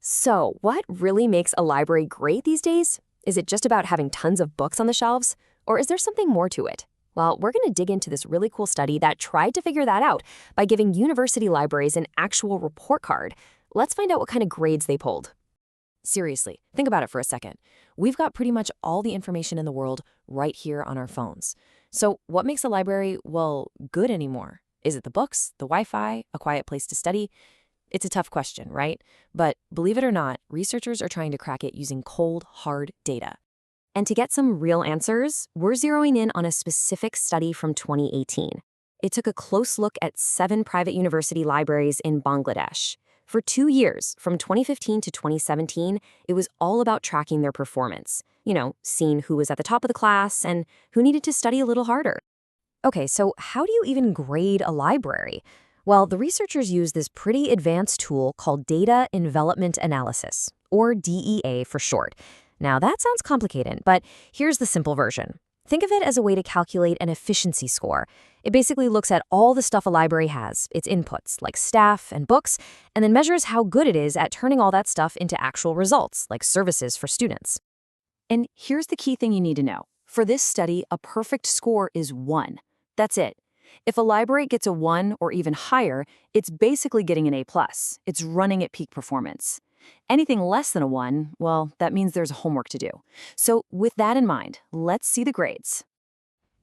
So, what really makes a library great these days? Is it just about having tons of books on the shelves? Or is there something more to it? Well, we're going to dig into this really cool study that tried to figure that out by giving university libraries an actual report card. Let's find out what kind of grades they pulled. Seriously, think about it for a second. We've got pretty much all the information in the world right here on our phones. So, what makes a library, well, good anymore? Is it the books, the Wi-Fi, a quiet place to study? It's a tough question, right? But believe it or not, researchers are trying to crack it using cold, hard data. And to get some real answers, we're zeroing in on a specific study from 2018. It took a close look at 7 private university libraries in Bangladesh. For 2 years, from 2015 to 2017, it was all about tracking their performance. Seeing who was at the top of the class and who needed to study a little harder. Okay, so how do you even grade a library? Well, the researchers use this pretty advanced tool called Data Envelopment Analysis, or DEA for short. Now, that sounds complicated, but here's the simple version. Think of it as a way to calculate an efficiency score. It basically looks at all the stuff a library has, its inputs, like staff and books, and then measures how good it is at turning all that stuff into actual results, like services for students. And here's the key thing you need to know. For this study, a perfect score is 1. That's it. If a library gets a 1 or even higher, it's basically getting an A+. It's running at peak performance. Anything less than a 1, well, that means there's homework to do. So with that in mind, let's see the grades.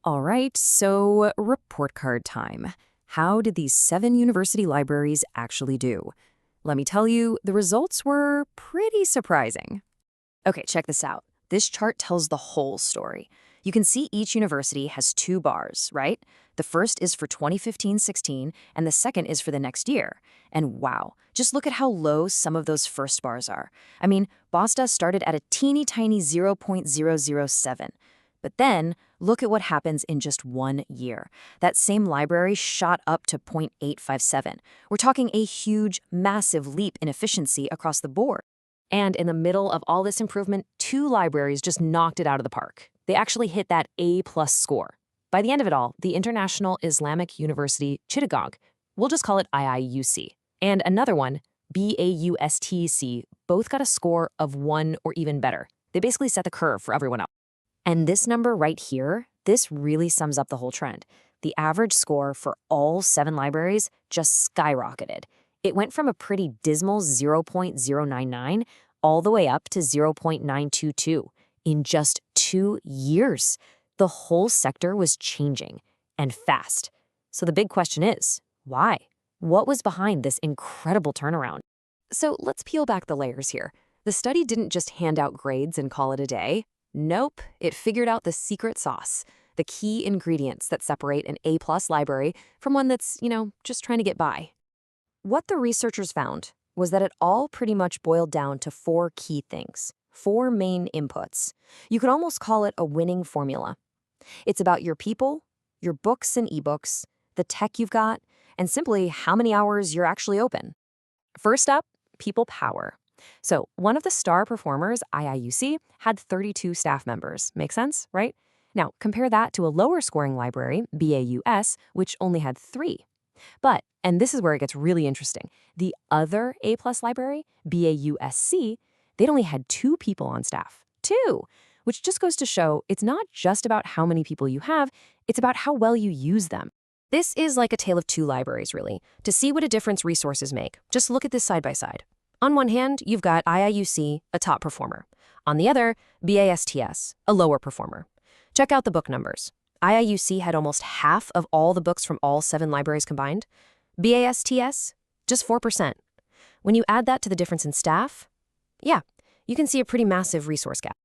All right, so report card time. How did these 7 university libraries actually do? Let me tell you, the results were pretty surprising. Okay, check this out. This chart tells the whole story. You can see each university has 2 bars, right? The first is for 2015-16, and the second is for the next year. And wow, just look at how low some of those first bars are. I mean, Boston started at a teeny tiny 0.007. But then, look at what happens in just 1 year. That same library shot up to 0.857. We're talking a huge, massive leap in efficiency across the board. And in the middle of all this improvement, 2 libraries just knocked it out of the park. They actually hit that A+ score. By the end of it all, the International Islamic University Chittagong, we'll just call it IIUC, and another one, BAUSTC, both got a score of 1 or even better. They basically set the curve for everyone else. And this number right here, this really sums up the whole trend. The average score for all 7 libraries just skyrocketed. It went from a pretty dismal 0.099 all the way up to 0.922 in just 2 years. The whole sector was changing, and fast. So the big question is, why? What was behind this incredible turnaround? So let's peel back the layers here. The study didn't just hand out grades and call it a day. Nope, it figured out the secret sauce, the key ingredients that separate an A+ library from one that's, just trying to get by. What the researchers found was that it all pretty much boiled down to 4 key things, 4 main inputs. You could almost call it a winning formula. It's about your people, your books and ebooks, the tech you've got, and simply how many hours you're actually open. First up, people power. So one of the star performers, IIUC, had 32 staff members. Make sense, right? Now, compare that to a lower scoring library, BAUS, which only had 3. But, and this is where it gets really interesting, the other A+ library, BAUSC, they'd only had 2 people on staff. 2! Which just goes to show it's not just about how many people you have, it's about how well you use them. This is like a tale of 2 libraries, really. To see what a difference resources make, just look at this side by side. On one hand, you've got IIUC, a top performer. On the other, BASTS, a lower performer. Check out the book numbers. IIUC had almost half of all the books from all 7 libraries combined. BASTS, just 4%. When you add that to the difference in staff, yeah, you can see a pretty massive resource gap.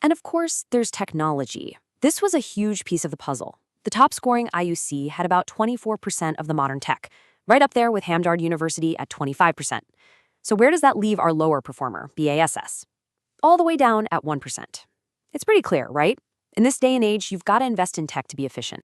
And of course, there's technology. This was a huge piece of the puzzle. The top-scoring IUC had about 24% of the modern tech, right up there with Hamdard University at 25%. So where does that leave our lower performer, BASS? All the way down at 1%. It's pretty clear, right? In this day and age, you've got to invest in tech to be efficient.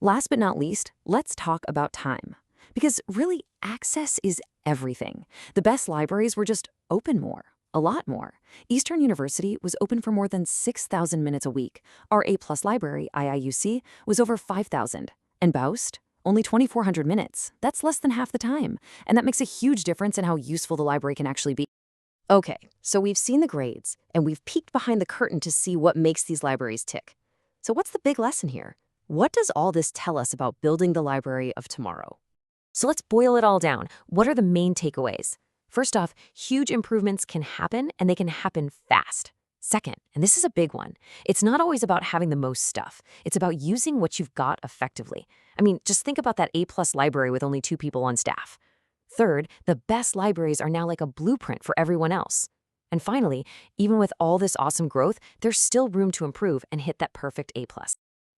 Last but not least, let's talk about time. Because really, access is everything. The best libraries were just open more. A lot more. Eastern University was open for more than 6,000 minutes a week. Our A+ library, IIUC, was over 5,000. And Baust, only 2,400 minutes. That's less than half the time. And that makes a huge difference in how useful the library can actually be. Okay, so we've seen the grades, and we've peeked behind the curtain to see what makes these libraries tick. So what's the big lesson here? What does all this tell us about building the library of tomorrow? So let's boil it all down. What are the main takeaways? First off, huge improvements can happen, and they can happen fast. Second, and this is a big one, it's not always about having the most stuff. It's about using what you've got effectively. I mean, just think about that A-plus library with only 2 people on staff. Third, the best libraries are now like a blueprint for everyone else. And finally, even with all this awesome growth, there's still room to improve and hit that perfect A+.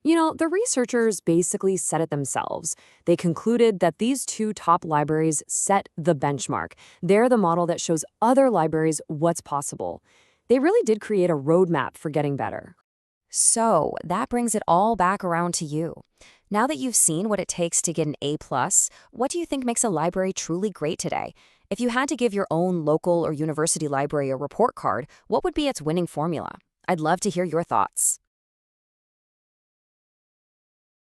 The researchers basically said it themselves. They concluded that these 2 top libraries set the benchmark. They're the model that shows other libraries what's possible. They really did create a roadmap for getting better. So that brings it all back around to you. Now that you've seen what it takes to get an A+, what do you think makes a library truly great today? If you had to give your own local or university library a report card, what would be its winning formula? I'd love to hear your thoughts.